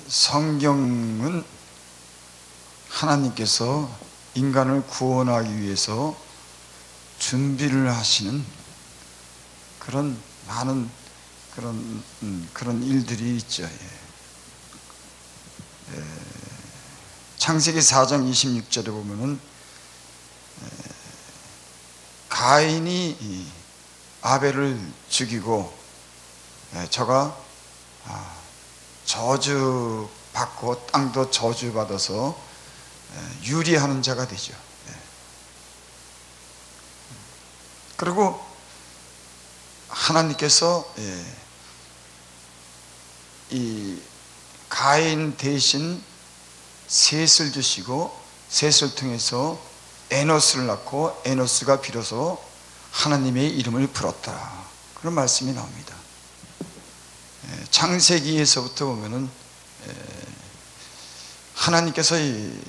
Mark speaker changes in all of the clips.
Speaker 1: 성경은 하나님께서 인간을 구원하기 위해서 준비를 하시는 그런 많은 그런 일들이 있죠. 창세기 4장 26절에 보면은 가인이 아벨을 죽이고 저가 저주받고 땅도 저주받아서 유리하는 자가 되죠. 그리고 하나님께서 이 가인 대신 셋을 주시고 셋을 통해서 에노스를 낳고 에노스가 비로소 하나님의 이름을 불었다, 그런 말씀이 나옵니다. 창세기에서부터 보면은 하나님께서 이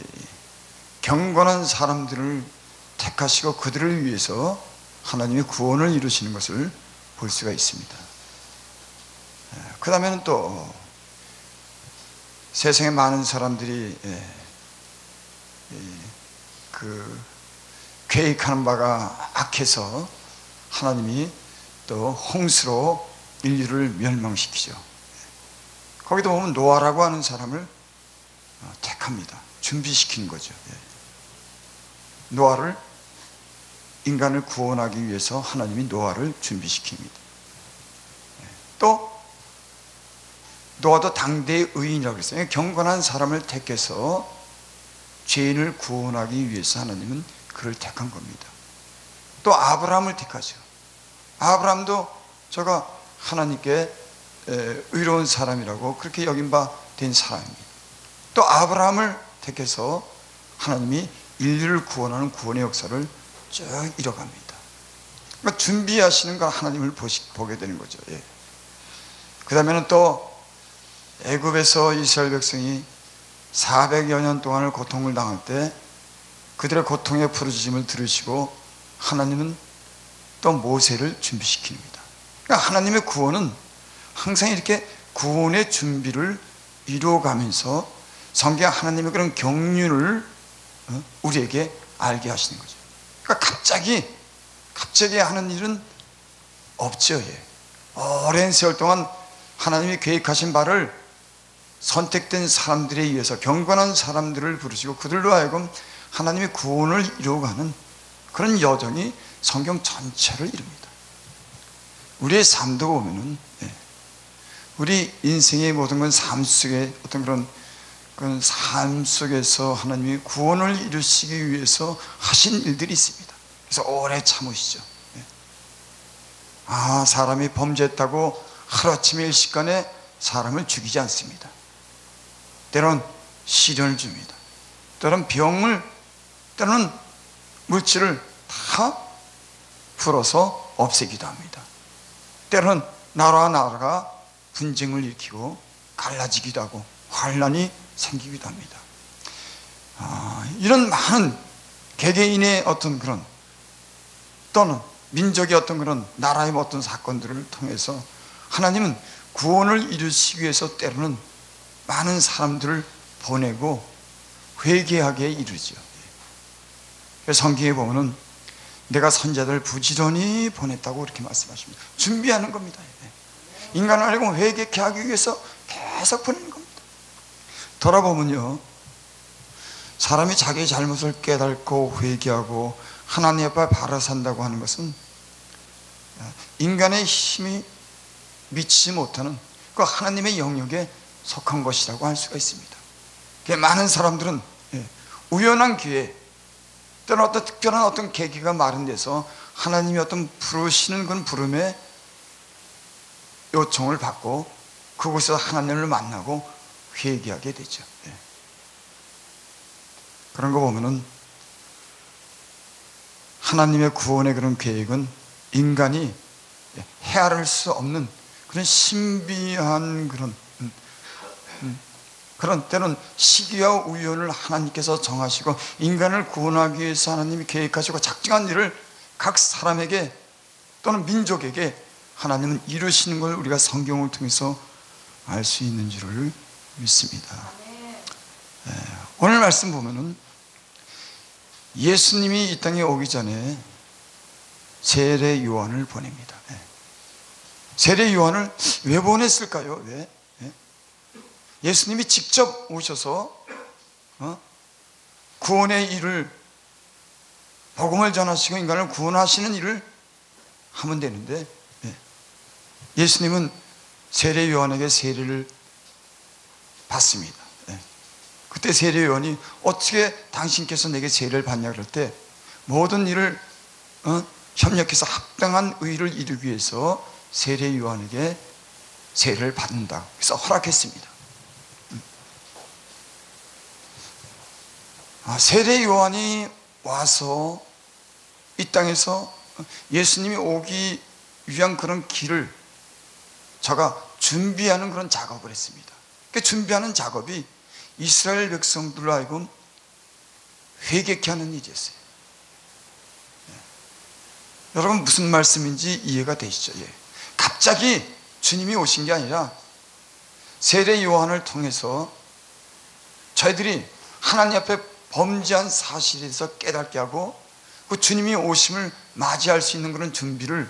Speaker 1: 경건한 사람들을 택하시고 그들을 위해서 하나님의 구원을 이루시는 것을 볼 수가 있습니다. 그 다음에는 또 세상에 많은 사람들이 그 계획하는 바가 악해서 하나님이 또 홍수로 인류를 멸망시키죠. 거기도 보면 노아라고 하는 사람을 택합니다. 준비시키는 거죠. 노아를, 인간을 구원하기 위해서 하나님이 노아를 준비시킵니다. 또 노아도 당대의 의인이라고 그랬어요. 경건한 사람을 택해서 죄인을 구원하기 위해서 하나님은 그를 택한 겁니다. 또 아브라함을 택하죠. 아브라함도 저가 하나님께 의로운 사람이라고 그렇게 여긴 바 된 사람입니다. 또 아브라함을 택해서 하나님이 인류를 구원하는 구원의 역사를 쭉 이뤄갑니다. 그러니까 준비하시는 걸 하나님을 보게 되는 거죠. 그 다음에는 또 애굽에서 이스라엘 백성이 400여 년 동안을 고통을 당할 때 그들의 고통의 부르짖음을 들으시고 하나님은 또 모세를 준비시킵니다. 그러니까 하나님의 구원은 항상 이렇게 구원의 준비를 이루어가면서 성경 하나님의 그런 경륜을 우리에게 알게 하시는 거죠. 그러니까 갑자기 하는 일은 없죠. 오랜 세월 동안 하나님이 계획하신 바를 선택된 사람들에 의해서 경건한 사람들을 부르시고 그들로 하여금 하나님의 구원을 이루어가는 그런 여정이 성경 전체를 이룹니다. 우리의 삶도 보면은 우리 인생의 모든 건 삶 속에 어떤 그런 삶 속에서 하나님이 구원을 이루시기 위해서 하신 일들이 있습니다. 그래서 오래 참으시죠. 사람이 범죄했다고 하루아침에 일시간에 사람을 죽이지 않습니다. 때로는 시련을 줍니다. 때로는 병을, 때로는 물질을 다 풀어서 없애기도 합니다. 때로는 나라와 나라가 분쟁을 일으키고 갈라지기도 하고 환란이 생기기도 합니다. 이런 많은 개개인의 어떤 그런 또는 민족의 어떤 그런 나라의 어떤 사건들을 통해서 하나님은 구원을 이루시기 위해서 때로는 많은 사람들을 보내고 회개하게 이르죠. 성경에 보면은 내가 선자들을 부지런히 보냈다고 이렇게 말씀하십니다. 준비하는 겁니다. 인간을 알고 회개케 하기 위해서 계속 보내는 겁니다. 돌아보면요, 사람이 자기의 잘못을 깨닫고 회개하고 하나님 앞에 바로 산다고 하는 것은 인간의 힘이 미치지 못하는 그 하나님의 영역에 속한 것이라고 할 수가 있습니다. 많은 사람들은 우연한 기회 또는 어떤 특별한 어떤 계기가 마련돼서 하나님이 어떤 부르시는 그런 부름에 요청을 받고 그곳에서 하나님을 만나고 회개하게 되죠. 그런 거 보면은 하나님의 구원의 그런 계획은 인간이 헤아릴 수 없는 그런 신비한 그런 때는 시기와 우연을 하나님께서 정하시고 인간을 구원하기 위해서 하나님이 계획하시고 작정한 일을 각 사람에게 또는 민족에게 하나님은 이루시는 걸 우리가 성경을 통해서 알 수 있는 줄을 믿습니다. 오늘 말씀 보면은 예수님이 이 땅에 오기 전에 세례 요한을 보냅니다. 세례 요한을 왜 보냈을까요? 왜? 예수님이 직접 오셔서 구원의 일을, 복음을 전하시고 인간을 구원하시는 일을 하면 되는데, 예수님은 세례 요한에게 세례를 받습니다. 그때 세례 요한이 어떻게 당신께서 내게 세례를 받냐 그럴 때, 모든 일을 협력해서 합당한 의를 이루기 위해서 세례 요한에게 세례를 받는다, 그래서 허락했습니다. 세례 요한이 와서 이 땅에서 예수님이 오기 위한 그런 길을 저가 준비하는 그런 작업을 했습니다. 그 준비하는 작업이 이스라엘 백성들로 하여금 회개케 하는 일이었어요. 여러분, 무슨 말씀인지 이해가 되시죠? 갑자기 주님이 오신 게 아니라 세례 요한을 통해서 저희들이 하나님 앞에 범죄한 사실에 대해서 깨닫게 하고 그 주님이 오심을 맞이할 수 있는 그런 준비를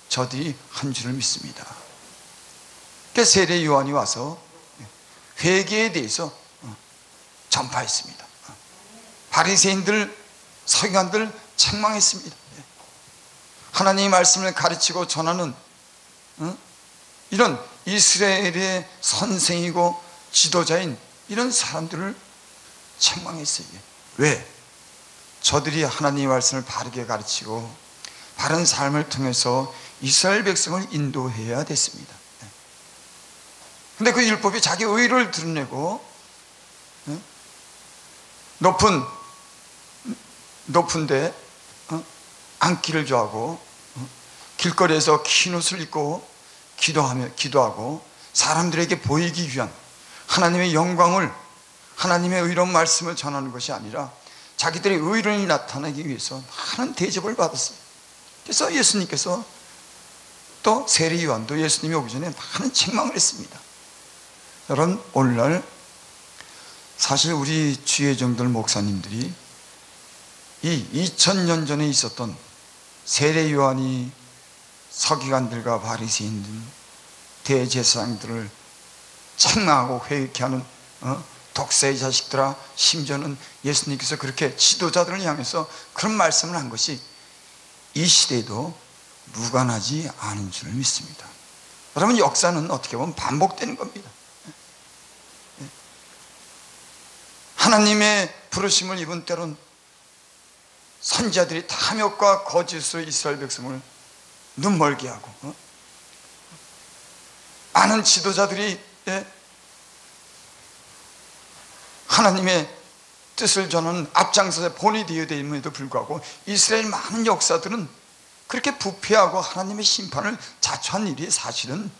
Speaker 1: 저들이 한 줄을 믿습니다. 그러니까 세례 요한이 와서 회개에 대해서 전파했습니다. 바리새인들, 서기관들 책망했습니다. 하나님의 말씀을 가르치고 전하는 이런 이스라엘의 선생이고 지도자인 이런 사람들을 책망했어요. 왜? 저들이 하나님의 말씀을 바르게 가르치고 바른 삶을 통해서 이스라엘 백성을 인도해야 됐습니다. 근데 그 율법이 자기 의를 드러내고 높은데 앉기를 좋아하고 길거리에서 긴 옷을 입고 기도하고 사람들에게 보이기 위한 하나님의 영광을, 하나님의 의로운 말씀을 전하는 것이 아니라 자기들의 의를 나타내기 위해서 많은 대접을 받았어요. 그래서 예수님께서 또 세례 요한도 예수님이 오기 전에 많은 책망을 했습니다. 여러분, 오늘날 사실 우리 주의정들 목사님들이 이 2000년 전에 있었던 세례 요한이 서기관들과 바리새인들, 대제사장들을 책망하고 회개케 하는 독사의 자식들아, 심지어는 예수님께서 그렇게 지도자들을 향해서 그런 말씀을 한 것이 이 시대에도 무관하지 않은 줄 믿습니다. 여러분, 역사는 어떻게 보면 반복되는 겁니다. 하나님의 부르심을 입은 때론 선지자들이 탐욕과 거짓으로 이스라엘 백성을 눈멀게 하고, 많은 지도자들이 하나님의 뜻을 전하는 앞장서서 본이 되어야 됨에도 불구하고 이스라엘 많은 역사들은 그렇게 부패하고 하나님의 심판을 자초한 일이 사실은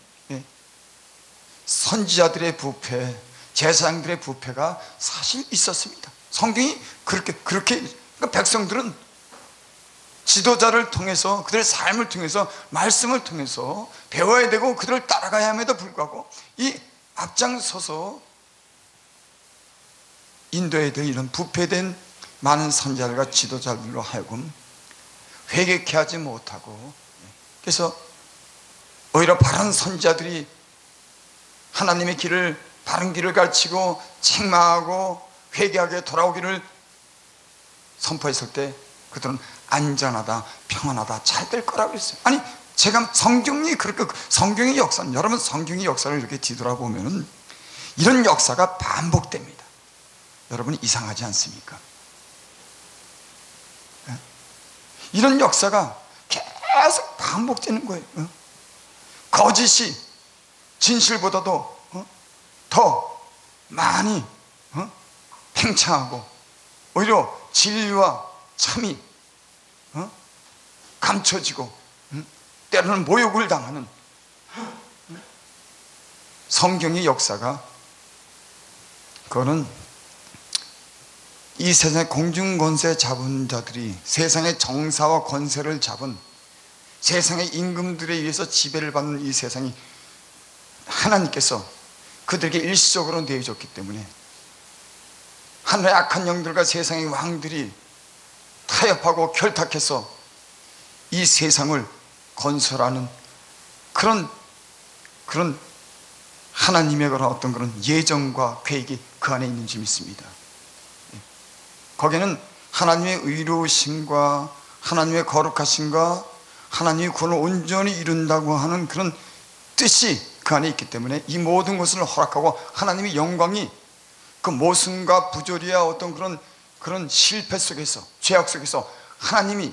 Speaker 1: 선지자들의 부패, 제사장들의 부패가 사실 있었습니다. 성경이 그렇게 그러니까 백성들은 지도자를 통해서, 그들의 삶을 통해서, 말씀을 통해서 배워야 되고 그들을 따라가야 함에도 불구하고 이 앞장서서 인도에 될 이런 부패된 많은 선지자들과 지도자들로 하여금 회개케 하지 못하고, 그래서 오히려 바른 선지자들이 하나님의 길을, 바른 길을 가르치고 책망하고 회개하게 돌아오기를 선포했을 때 그들은 안전하다, 평안하다, 잘 될 거라고 했어요. 아니, 제가 성경이 그렇게, 성경의 역사는, 여러분 성경의 역사를 이렇게 뒤돌아보면 이런 역사가 반복됩니다. 여러분, 이상하지 않습니까? 이런 역사가 계속 반복되는 거예요. 거짓이 진실보다도 더 많이 팽창하고 오히려 진리와 참이 감춰지고 때로는 모욕을 당하는 성경의 역사가, 그거는 이 세상의 공중권세 잡은 자들이, 세상의 정사와 권세를 잡은, 세상의 임금들에 의해서 지배를 받는 이 세상이 하나님께서 그들에게 일시적으로 내어줬기 때문에 하늘의 악한 영들과 세상의 왕들이 타협하고 결탁해서 이 세상을 건설하는 그런 하나님의 어떤 예정과 계획이 그 안에 있는 줄 믿습니다. 거기는 하나님의 의로우심과 하나님의 거룩하심과 하나님의 구원을 온전히 이룬다고 하는 그런 뜻이 그 안에 있기 때문에 이 모든 것을 허락하고 하나님의 영광이 그 모순과 부조리와 어떤 그런 실패 속에서, 죄악 속에서 하나님이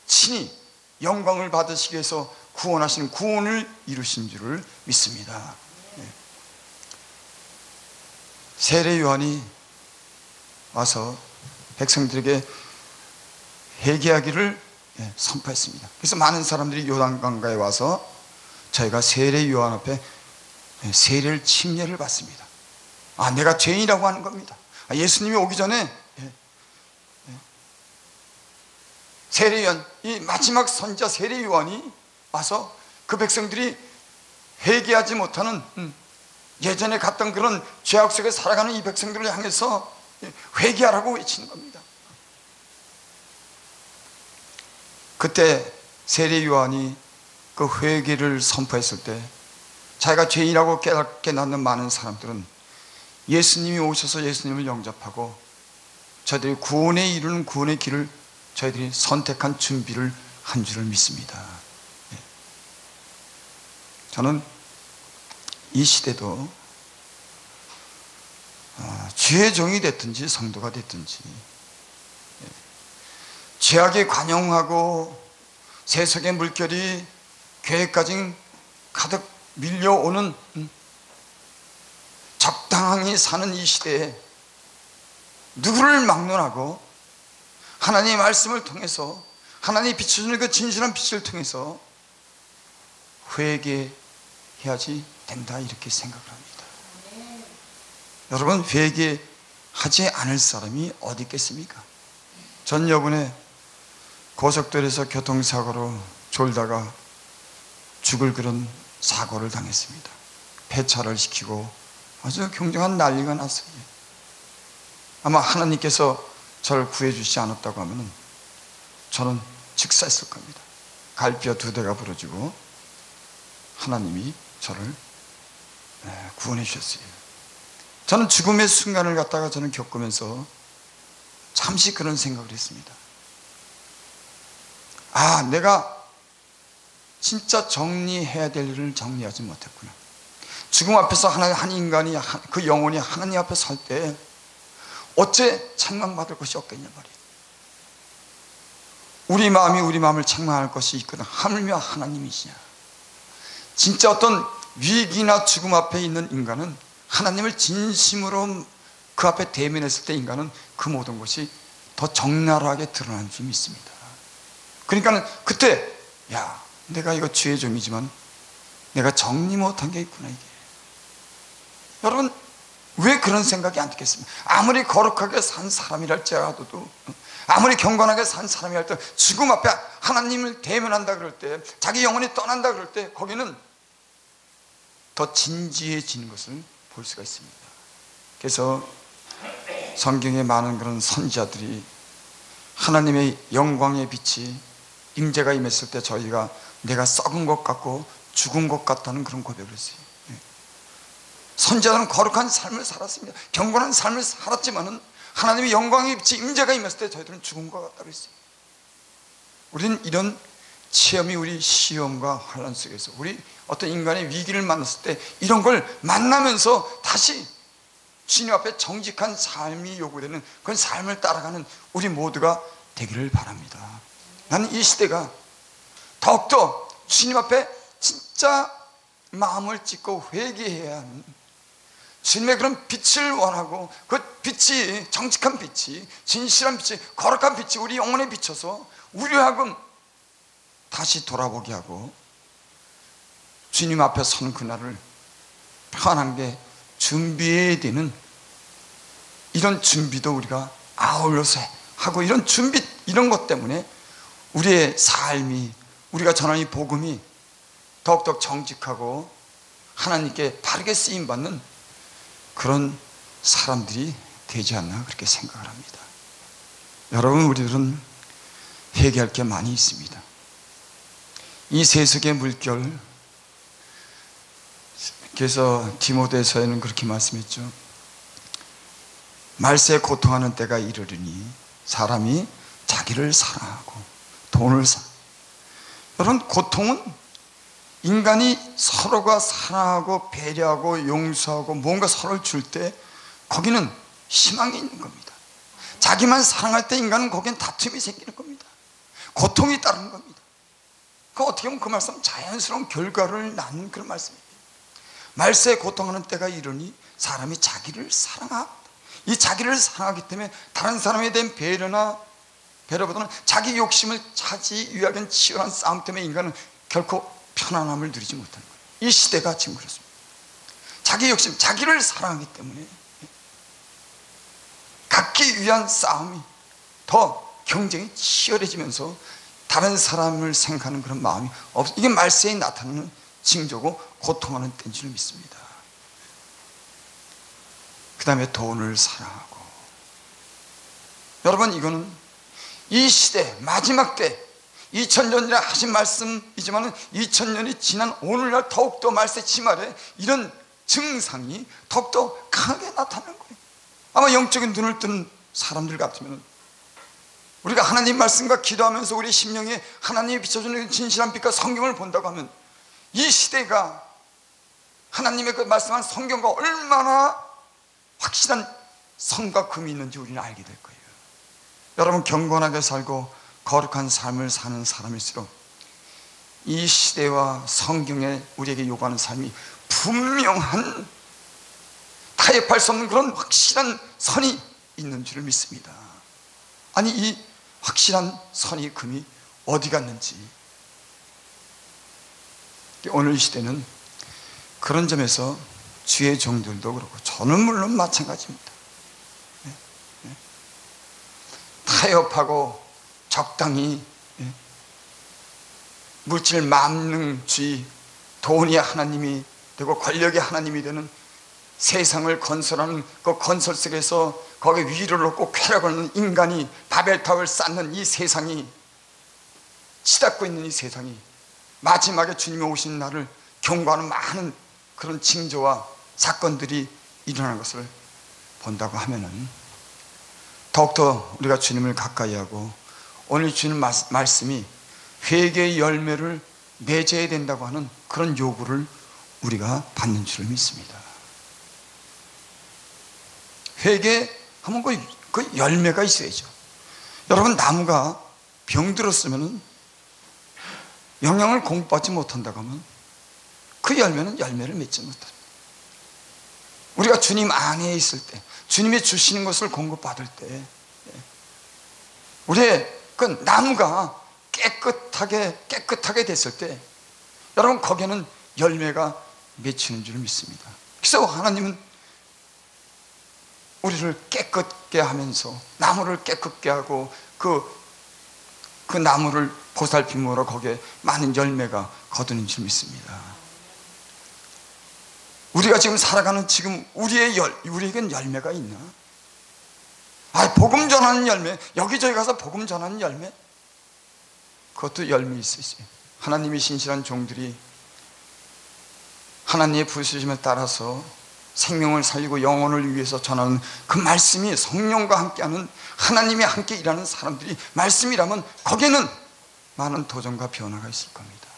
Speaker 1: 친히 영광을 받으시기 위해서 구원하시는 구원을 이루신 줄을 믿습니다. 세례 요한이 와서 백성들에게 회개하기를 선포했습니다. 그래서 많은 사람들이 요단강가에 와서 저희가 세례 요한 앞에 세례를 침례를 받습니다. 내가 죄인이라고 하는 겁니다. 예수님이 오기 전에 세례 요한, 이 마지막 선지자 세례 요한이 와서 그 백성들이 회개하지 못하는 예전에 갔던 그런 죄악 속에 살아가는 이 백성들을 향해서 회개하라고 외치는 겁니다. 그때 세례 요한이 그 회개를 선포했을 때 자기가 죄인이라고 깨닫게 낳는 많은 사람들은 예수님이 오셔서 예수님을 영접하고 저희들이 구원에 이르는 구원의 길을 저희들이 선택한 준비를 한 줄을 믿습니다. 저는 이 시대도 죄의 종이 됐든지 성도가 됐든지 죄악에 관용하고 세속의 물결이 교회까지 가득 밀려오는 적당히 사는 이 시대에 누구를 막론하고 하나님의 말씀을 통해서 하나님이 비춰주는 그 진실한 빛을 통해서 회개해야지 된다, 이렇게 생각을 합니다. 여러분, 회개하지 않을 사람이 어디 있겠습니까? 전 요번에 고속도로에서 교통사고로 졸다가 죽을 그런 사고를 당했습니다. 폐차를 시키고 아주 굉장한 난리가 났어요. 아마 하나님께서 저를 구해주시지 않았다고 하면 저는 즉사했을 겁니다. 갈비뼈 2대가 부러지고 하나님이 저를 구원해 주셨어요. 저는 죽음의 순간을 갖다가 저는 겪으면서 잠시 그런 생각을 했습니다. 내가 진짜 정리해야 될 일을 정리하지 못했구나. 죽음 앞에서 한 인간이, 그 영혼이 하나님 앞에 설 때 어째 책망받을 것이 없겠냐 말이에요. 우리 마음이 우리 마음을 책망할 것이 있거든 하물며 하나님이시냐. 진짜 어떤 위기나 죽음 앞에 있는 인간은 하나님을 진심으로 그 앞에 대면했을 때 인간은 그 모든 것이 더 적나라하게 드러나는 줄 믿습니다. 그러니까 그때 내가 이거 죄의 종이지만 내가 정리 못한 게 있구나, 이게. 여러분, 왜 그런 생각이 안 들겠습니까? 아무리 거룩하게 산 사람이랄지라도, 아무리 경건하게 산 사람이랄지라도 죽음 앞에 하나님을 대면한다 그럴 때, 자기 영혼이 떠난다 그럴 때 거기는 더 진지해지는 것을 볼 수가 있습니다. 그래서 성경에 많은 그런 선지자들이 하나님의 영광의 빛이 임재가 임했을 때 저희가 내가 썩은 것 같고 죽은 것 같다는 그런 고백을 했어요. 선지자들은 거룩한 삶을 살았습니다. 경건한 삶을 살았지만은 하나님의 영광의 빛이 임재가 임했을 때 저희들은 죽은 것 같다고 했어요. 우리는 이런 체험이 우리 시험과 환난 속에서 우리 어떤 인간의 위기를 만났을 때 이런 걸 만나면서 다시 주님 앞에 정직한 삶이 요구되는 그런 삶을 따라가는 우리 모두가 되기를 바랍니다. 나는 이 시대가 더욱더 주님 앞에 진짜 마음을 찢고 회개해야 하는 주님의 그런 빛을 원하고 그 빛이, 정직한 빛이, 진실한 빛이, 거룩한 빛이 우리 영혼에 비춰서 우리로 하여금 다시 돌아보게 하고 주님 앞에 서는 그날을 편하게 준비해야 되는 이런 준비도 우리가 아울러서 하고, 이런 준비, 이런 것 때문에 우리의 삶이, 우리가 전하는 이 복음이 더욱더 정직하고 하나님께 바르게 쓰임받는 그런 사람들이 되지 않나 그렇게 생각을 합니다. 여러분, 우리들은 회개할 게 많이 있습니다. 이 세속의 물결, 그래서 디모데서에는 그렇게 말씀했죠. 말세에 고통하는 때가 이르리니 사람이 자기를 사랑하고 돈을 여러분, 고통은 인간이 서로가 사랑하고 배려하고 용서하고 뭔가 서로를 줄 때 거기는 희망이 있는 겁니다. 자기만 사랑할 때 인간은 거기엔 다툼이 생기는 겁니다. 고통이 따르는 겁니다. 어떻게 보면 그 말씀은 자연스러운 결과를 낳는 그런 말씀입니다. 말세에 고통하는 때가 이르니 사람이 자기를 사랑하고, 이 자기를 사랑하기 때문에 다른 사람에 대한 배려보다는 자기 욕심을 차지 위하기엔 치열한 싸움 때문에 인간은 결코 편안함을 누리지 못하는 거예요. 이 시대가 지금 그렇습니다. 자기 욕심, 자기를 사랑하기 때문에 갖기 위한 싸움이 더 경쟁이 치열해지면서 다른 사람을 생각하는 그런 마음이 없어. 이게 말세에 나타나는 징조고 고통하는 때인 줄 믿습니다. 그 다음에 돈을 사랑하고, 여러분, 이거는 이 시대 마지막 때 2000년이라 하신 말씀이지만 2000년이 지난 오늘날 더욱더 말세 치말에 이런 증상이 더욱더 강하게 나타나는 거예요. 아마 영적인 눈을 뜬 사람들 같으면 우리가 하나님 말씀과 기도하면서 우리 심령에 하나님이 비춰주는 진실한 빛과 성경을 본다고 하면 이 시대가 하나님의 그 말씀한 성경과 얼마나 확실한 선과 금이 있는지 우리는 알게 될 거예요. 여러분, 경건하게 살고 거룩한 삶을 사는 사람일수록 이 시대와 성경에 우리에게 요구하는 삶이 분명한 타협할 수 없는 그런 확실한 선이 있는 줄을 믿습니다. 아니, 이 확실한 선이 금이 어디 갔는지, 오늘 이 시대는 그런 점에서 주의 종들도 그렇고 저는 물론 마찬가지입니다. 타협하고 적당히 물질 만능주의, 돈이 하나님이 되고 권력이 하나님이 되는 세상을 건설하는 그 건설 속에서 거기에 위로를 얻고 쾌락을 얻는 인간이 바벨탑을 쌓는 이 세상이, 치닫고 있는 이 세상이 마지막에 주님이 오신 날을 경고하는 많은 그런 징조와 사건들이 일어나는 것을 본다고 하면은 더욱더 우리가 주님을 가까이 하고 오늘 주님 말씀이 회개의 열매를 맺어야 된다고 하는 그런 요구를 우리가 받는 줄 믿습니다. 회개하면 그 열매가 있어야죠. 여러분, 나무가 병들었으면 영양을 공급받지 못한다고 하면 그 열매는 열매를 맺지 못합니다. 우리가 주님 안에 있을 때, 주님이 주시는 것을 공급받을 때, 우리의 그 나무가 깨끗하게 됐을 때, 여러분, 거기에는 열매가 맺히는 줄 믿습니다. 그래서 하나님은 우리를 깨끗게 하면서 나무를 깨끗게 하고 그 나무를 보살핌으로 거기에 많은 열매가 거두는 줄 믿습니다. 우리가 지금 살아가는 지금 우리에겐 열매가 있나? 복음 전하는 열매, 여기저기 가서 복음 전하는 열매, 그것도 열매 있으세요. 하나님이 신실한 종들이 하나님의 부르심에 따라서 생명을 살리고 영혼을 위해서 전하는 그 말씀이 성령과 함께하는, 하나님이 함께 일하는 사람들이 말씀이라면 거기에는 많은 도전과 변화가 있을 겁니다.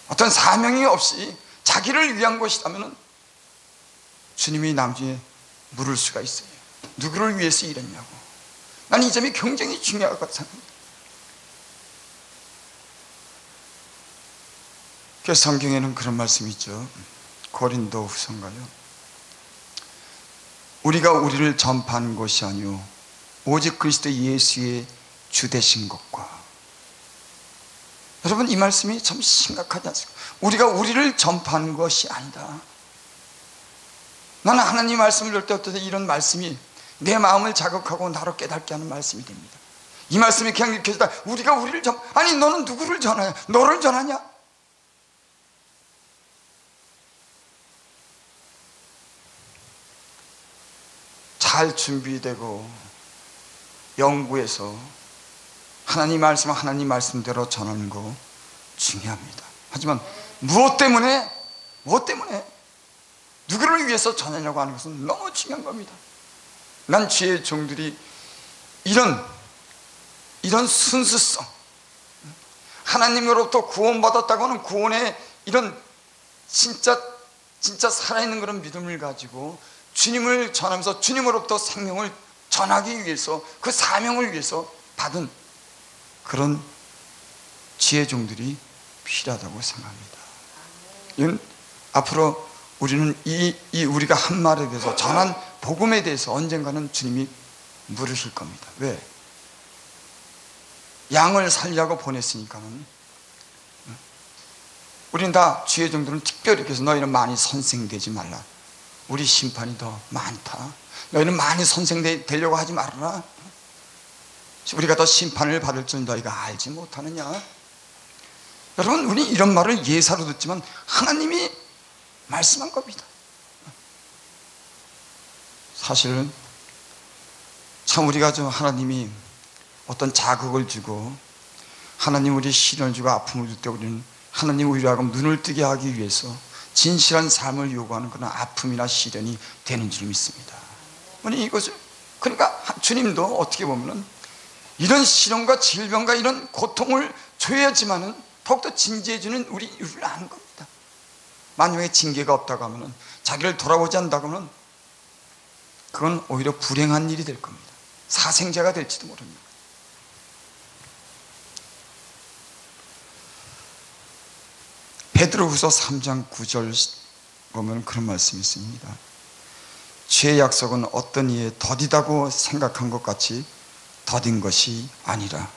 Speaker 1: 어떤 사명이 없이 자기를 위한 것이라면 주님이 나중에 물을 수가 있어요. 누구를 위해서 일했냐고. 난 이 점이 굉장히 중요하다고 생각합니다. 그래서 성경에는 그런 말씀이 있죠. 고린도 후서인가요? 우리가 우리를 전파한 것이 아니오 오직 그리스도 예수의 주 되신 것과. 여러분, 이 말씀이 참 심각하지 않습니까? 우리가 우리를 전파하는 것이 아니다. 나는 하나님 말씀을 들을 때 어떠세요? 이런 말씀이 내 마음을 자극하고 나로 깨닫게 하는 말씀이 됩니다. 이 말씀이 그냥 이렇게 해서 우리가 우리를 아니, 너는 누구를 전하냐? 너를 전하냐? 잘 준비되고 연구해서 하나님 말씀, 하나님 말씀대로 전하는 거 중요합니다. 하지만 무엇 때문에 누구를 위해서 전하려고 하는 것은 너무 중요한 겁니다. 난 주의 종들이 이런 순수성, 하나님으로부터 구원받았다고 하는 구원의 이런 진짜 살아있는 그런 믿음을 가지고 주님을 전하면서 주님으로부터 생명을 전하기 위해서, 그 사명을 위해서 받은 그런 지혜 종들이 필요하다고 생각합니다. 이건 앞으로 우리는 우리가 한 말에 대해서, 전한 복음에 대해서 언젠가는 주님이 물으실 겁니다. 왜? 양을 살려고 보냈으니까는. 우리는 다 주의 종들은 특별히 그래서 너희는 많이 선생되지 말라. 우리 심판이 더 많다. 너희는 많이 선생되려고 하지 말아라. 우리가 더 심판을 받을 줄 너희가 알지 못하느냐. 여러분, 우리 이런 말을 예사로 듣지만 하나님이 말씀한 겁니다. 사실은 참 우리가 하나님이 어떤 자극을 주고 하나님 우리 시련을 주고 아픔을 줄 때 우리는 하나님 우리로 하여금 눈을 뜨게 하기 위해서 진실한 삶을 요구하는 그런 아픔이나 시련이 되는 줄 믿습니다. 이것을, 그러니까 주님도 어떻게 보면은 이런 시련과 질병과 이런 고통을 줘야지만은 더욱더 진지해지는 우리를 아는 겁니다. 만약에 징계가 없다고 하면은, 자기를 돌아보지 않는다고 하면 그건 오히려 불행한 일이 될 겁니다. 사생자가 될지도 모릅니다. 베드로후서 3장 9절 보면 그런 말씀이 있습니다. 죄의 약속은 어떤 이에 더디다고 생각한 것 같이 더딘 것이 아니라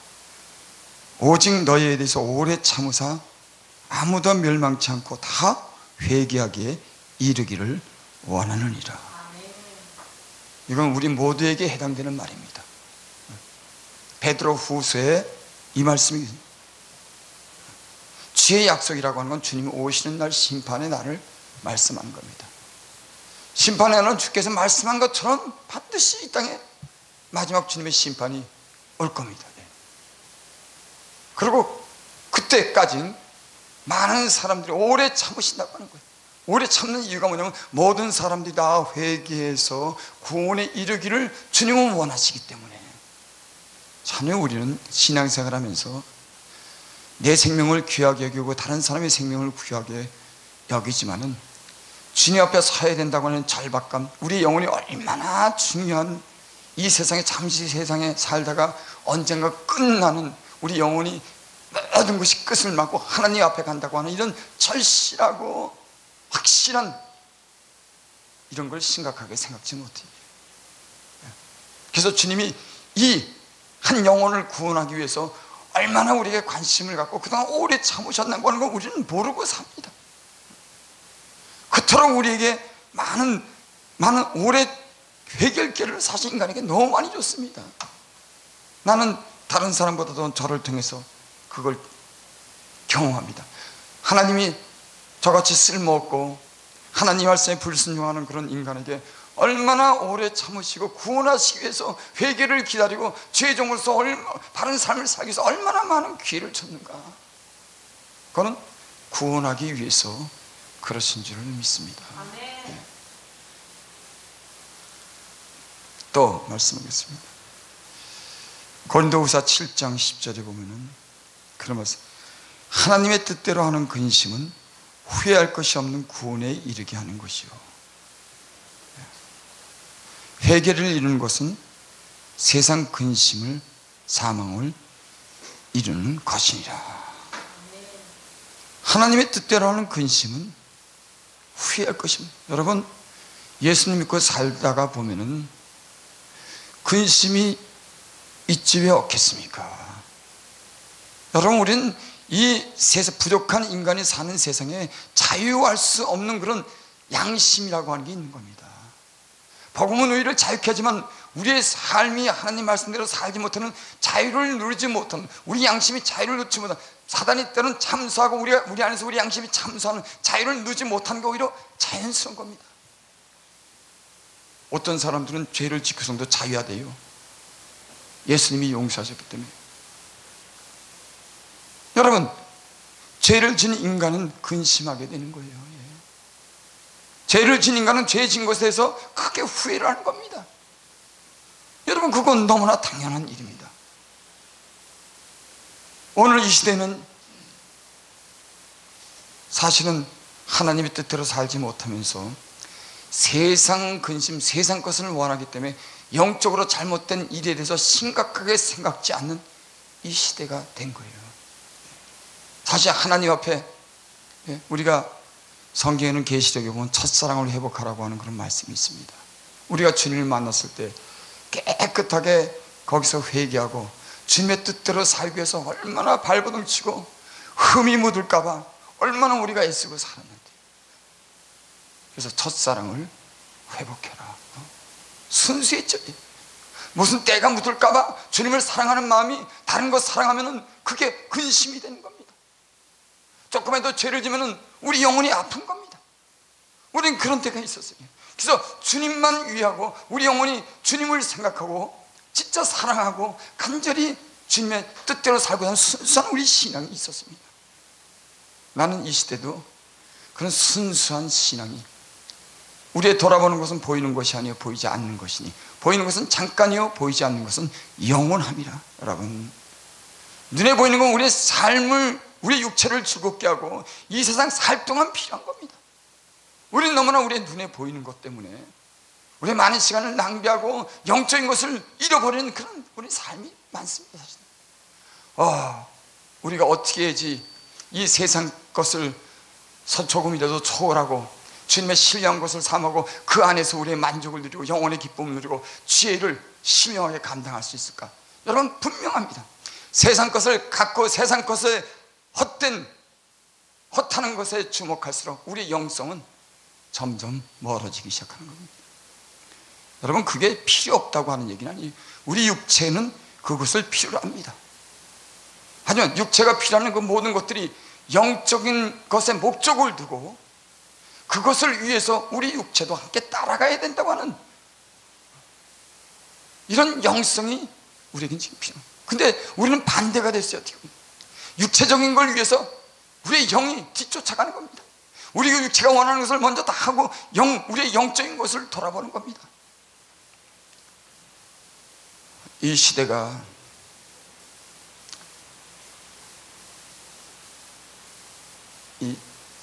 Speaker 1: 오직 너희에 대해서 오래 참으사 아무도 멸망치 않고 다 회개하기에 이르기를 원하느니라. 이건 우리 모두에게 해당되는 말입니다. 베드로후서에 이 말씀이, 주의 약속이라고 하는 건 주님이 오시는 날 심판의 날을 말씀하는 겁니다. 심판의 날은 주께서 말씀한 것처럼 반드시 이 땅에 마지막 주님의 심판이 올 겁니다. 그리고 그때까지는 많은 사람들이 오래 참으신다고 하는 거예요. 오래 참는 이유가 뭐냐면 모든 사람들이 다 회개해서 구원에 이르기를 주님은 원하시기 때문에. 전혀 우리는 신앙생활 하면서 내 생명을 귀하게 여기고 다른 사람의 생명을 귀하게 여기지만은 주님 앞에 서야 된다고 하는 절박감, 우리 영혼이 얼마나 중요한, 이 세상에 잠시 세상에 살다가 언젠가 끝나는 우리 영혼이 모든 것이 끝을 맞고 하나님 앞에 간다고 하는 이런 절실하고 확실한 이런 걸 심각하게 생각지 못해요. 그래서 주님이 이 한 영혼을 구원하기 위해서 얼마나 우리에게 관심을 갖고 그동안 오래 참으셨다고 하는 걸 우리는 모르고 삽니다. 그토록 우리에게 많은 오래 해결기를 사실 인간에게 너무 많이 줬습니다. 나는 다른 사람보다도 저를 통해서 그걸 경험합니다. 하나님이 저같이 쓸모없고 하나님 말씀에 불순종하는 그런 인간에게 얼마나 오래 참으시고 구원하시기 위해서 회개를 기다리고 죄의 종으로서 바른 삶을 살기 위해서 얼마나 많은 기회를 줬는가. 그거는 구원하기 위해서 그러신 줄을 믿습니다. 네. 또 말씀하겠습니다. 고린도후서 7장 10절에 보면은 그런 말씀, 하나님의 뜻대로 하는 근심은 후회할 것이 없는 구원에 이르게 하는 것이요, 회개를 이루는 것은 세상 근심을, 사망을 이루는 것이니라. 하나님의 뜻대로 하는 근심은 후회할 것입니다. 여러분, 예수님 믿고 살다가 보면은 근심이 있지 왜 없겠습니까? 여러분, 우리는 이 세상 부족한 인간이 사는 세상에 자유할 수 없는 그런 양심이라고 하는 게 있는 겁니다. 복음은 우리를 자유케 하지만 우리의 삶이 하나님 말씀대로 살지 못하는, 자유를 누리지 못하는, 우리 양심이 자유를 누리지 못하는, 사단이 때는 참수하고 우리 안에서 우리 양심이 참수하는 자유를 누리지 못하는 게 오히려 자연스러운 겁니다. 어떤 사람들은 죄를 지켜서도 자유하대요. 예수님이 용서하셨기 때문에. 여러분, 죄를 지은 인간은 근심하게 되는 거예요. 죄를 지은 인간은 죄 지은 것에 대해서 크게 후회를 하는 겁니다. 여러분, 그건 너무나 당연한 일입니다. 오늘 이 시대는 사실은 하나님의 뜻대로 살지 못하면서 세상 근심, 세상 것을 원하기 때문에 영적으로 잘못된 일에 대해서 심각하게 생각지 않는 이 시대가 된 거예요. 사실 하나님 앞에, 우리가 성경에는 계시록에 보면 첫사랑을 회복하라고 하는 그런 말씀이 있습니다. 우리가 주님을 만났을 때 깨끗하게 거기서 회개하고 주님의 뜻대로 살기 위해서 얼마나 발버둥 치고 흠이 묻을까 봐 얼마나 우리가 애쓰고 살았는데, 그래서 첫사랑을 회복해라. 순수했죠. 무슨 때가 묻을까 봐 주님을 사랑하는 마음이 다른 것 사랑하면 그게 근심이 되는 겁니다. 조금이라도 죄를 지면 우리 영혼이 아픈 겁니다. 우리는 그런 때가 있었어요. 그래서 주님만 위하고 우리 영혼이 주님을 생각하고 진짜 사랑하고 간절히 주님의 뜻대로 살고 하는 순수한 우리 신앙이 있었습니다. 나는 이 시대도 그런 순수한 신앙이, 우리의 돌아보는 것은 보이는 것이 아니요 보이지 않는 것이니 보이는 것은 잠깐이요 보이지 않는 것은 영원함이라. 여러분, 눈에 보이는 건 우리의 삶을, 우리의 육체를 즐겁게 하고 이 세상 살 동안 필요한 겁니다. 우리는 너무나 우리의 눈에 보이는 것 때문에 우리의 많은 시간을 낭비하고 영적인 것을 잃어버리는 그런 우리 삶이 많습니다. 사실은 우리가 어떻게 해야지 이 세상 것을 조금이라도 초월하고 주님의 신령한 것을 삼하고 그 안에서 우리의 만족을 누리고 영혼의 기쁨을 누리고 지혜를 신령하게 감당할 수 있을까? 여러분, 분명합니다. 세상 것을 갖고 세상 것에 헛하는 것에 주목할수록 우리의 영성은 점점 멀어지기 시작하는 겁니다. 여러분, 그게 필요 없다고 하는 얘기는 아니에요. 우리 육체는 그것을 필요로 합니다. 하지만 육체가 필요한 그 모든 것들이 영적인 것에 목적을 두고 그것을 위해서 우리 육체도 함께 따라가야 된다고 하는 이런 영성이 우리에게 지금 필요합니다. 근데 우리는 반대가 됐어요. 육체적인 걸 위해서 우리의 영이 뒤쫓아가는 겁니다. 우리가 육체가 원하는 것을 먼저 다 하고 우리의 영적인 것을 돌아보는 겁니다. 이 시대가 이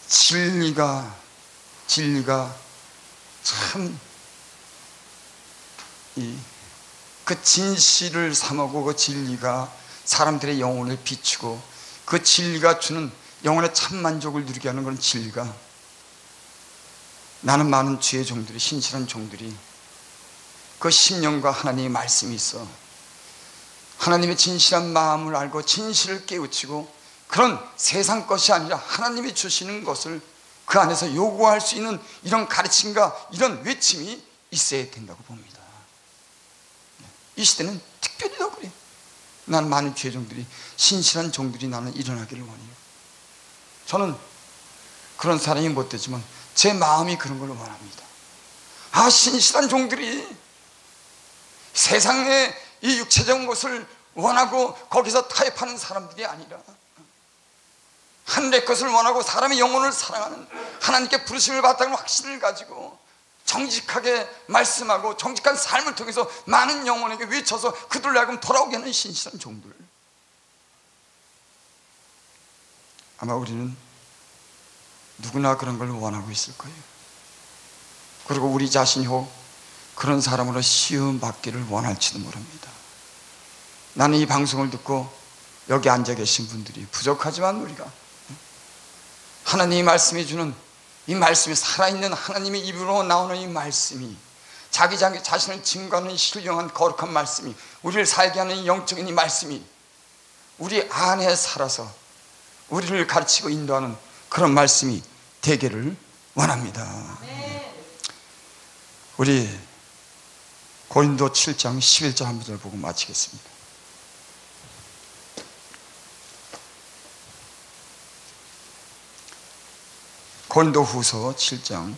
Speaker 1: 진리가 참 그 진실을 삼하고 그 진리가 사람들의 영혼을 비추고 그 진리가 주는 영혼의 참 만족을 누리게 하는 그런 진리가, 나는 많은 주의 종들이, 신실한 종들이 그 심령과 하나님의 말씀이 있어 하나님의 진실한 마음을 알고 진실을 깨우치고 그런 세상 것이 아니라 하나님이 주시는 것을 그 안에서 요구할 수 있는 이런 가르침과 이런 외침이 있어야 된다고 봅니다. 이 시대는 특별히 더 그래요. 나는 많은 주의 종들이, 신실한 종들이 나는 일어나기를 원해요. 저는 그런 사람이 못 되지만 제 마음이 그런 걸 원합니다. 신실한 종들이 세상의 이 육체적인 것을 원하고 거기서 타협하는 사람들이 아니라 하늘의 것을 원하고 사람의 영혼을 사랑하는, 하나님께 부르심을 받다는 확신을 가지고 정직하게 말씀하고 정직한 삶을 통해서 많은 영혼에게 외쳐서 그들로 하여금 돌아오게 하는 신실한 종들. 아마 우리는 누구나 그런 걸 원하고 있을 거예요. 그리고 우리 자신이 혹 그런 사람으로 시험 받기를 원할지도 모릅니다. 나는 이 방송을 듣고 여기 앉아 계신 분들이 부족하지만 우리가 하나님이 말씀해 주는 이 말씀이, 살아있는 하나님의 입으로 나오는 이 말씀이, 자기 자신을 증거하는 신령한 거룩한 말씀이, 우리를 살게 하는 영적인 이 말씀이 우리 안에 살아서 우리를 가르치고 인도하는 그런 말씀이 되기를 원합니다. 우리 고린도 7장 11절 한 구절 보고 마치겠습니다. 고린도 후서 7장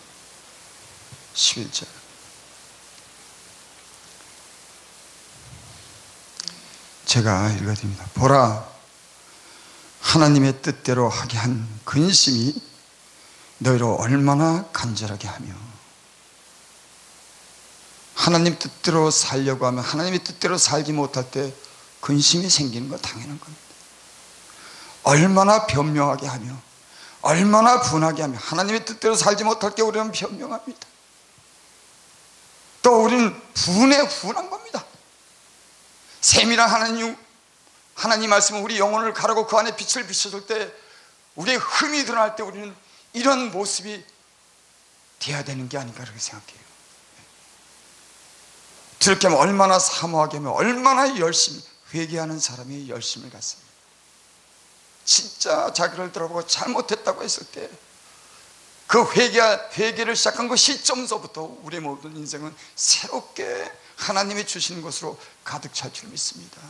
Speaker 1: 11절. 제가 읽어드립니다. 보라, 하나님의 뜻대로 하게 한 근심이 너희를 얼마나 간절하게 하며, 하나님 뜻대로 살려고 하면 하나님의 뜻대로 살지 못할 때 근심이 생기는 거 당연한 겁니다. 얼마나 변명하게 하며, 얼마나 분하게 하며, 하나님의 뜻대로 살지 못할 때 우리는 변명합니다. 또 우리는 분한 겁니다. 세밀한 하나님 말씀은 우리 영혼을 가르고 그 안에 빛을 비춰줄 때, 우리의 흠이 드러날 때 우리는 이런 모습이 돼야 되는 게 아닌가 그렇게 생각해요. 그렇게 하면 얼마나 사모하게 하면, 얼마나 열심히 회개하는 사람이 열심을 갖습니다. 진짜 자기를 돌아보고 잘못했다고 했을 때 그 회개를 시작한 그 시점서부터 우리의 모든 인생은 새롭게 하나님이 주시는 것으로 가득 찰 줄 믿습니다.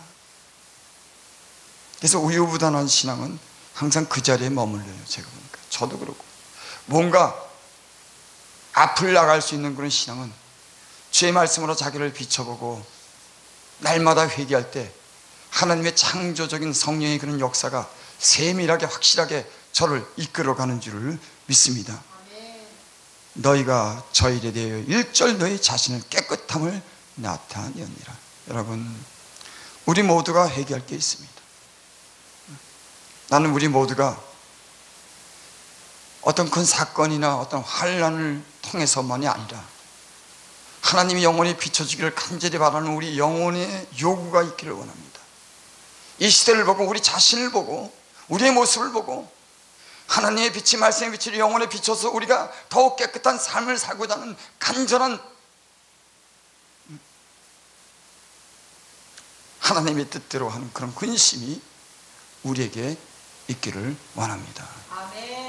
Speaker 1: 그래서 우유부단한 신앙은 항상 그 자리에 머물러요. 제가 보니까 저도 그렇고, 뭔가 앞을 나갈 수 있는 그런 신앙은 주의 말씀으로 자기를 비춰보고 날마다 회개할 때 하나님의 창조적인 성령의 그런 역사가 세밀하게 확실하게 저를 이끌어가는 줄을 믿습니다. 너희가 저 일에 대하여 일절 너희 자신의 깨끗함을 나타내었느니라. 여러분, 우리 모두가 회개할 게 있습니다. 나는 우리 모두가 어떤 큰 사건이나 어떤 환난을 통해서만이 아니라 하나님이 영원히 비춰주기를 간절히 바라는 우리 영혼의 요구가 있기를 원합니다. 이 시대를 보고, 우리 자신을 보고, 우리의 모습을 보고 하나님의 빛이, 말씀의 빛을 영혼에 비춰서 우리가 더욱 깨끗한 삶을 살고자 하는 간절한 하나님의 뜻대로 하는 그런 근심이 우리에게 있기를 원합니다. 아멘.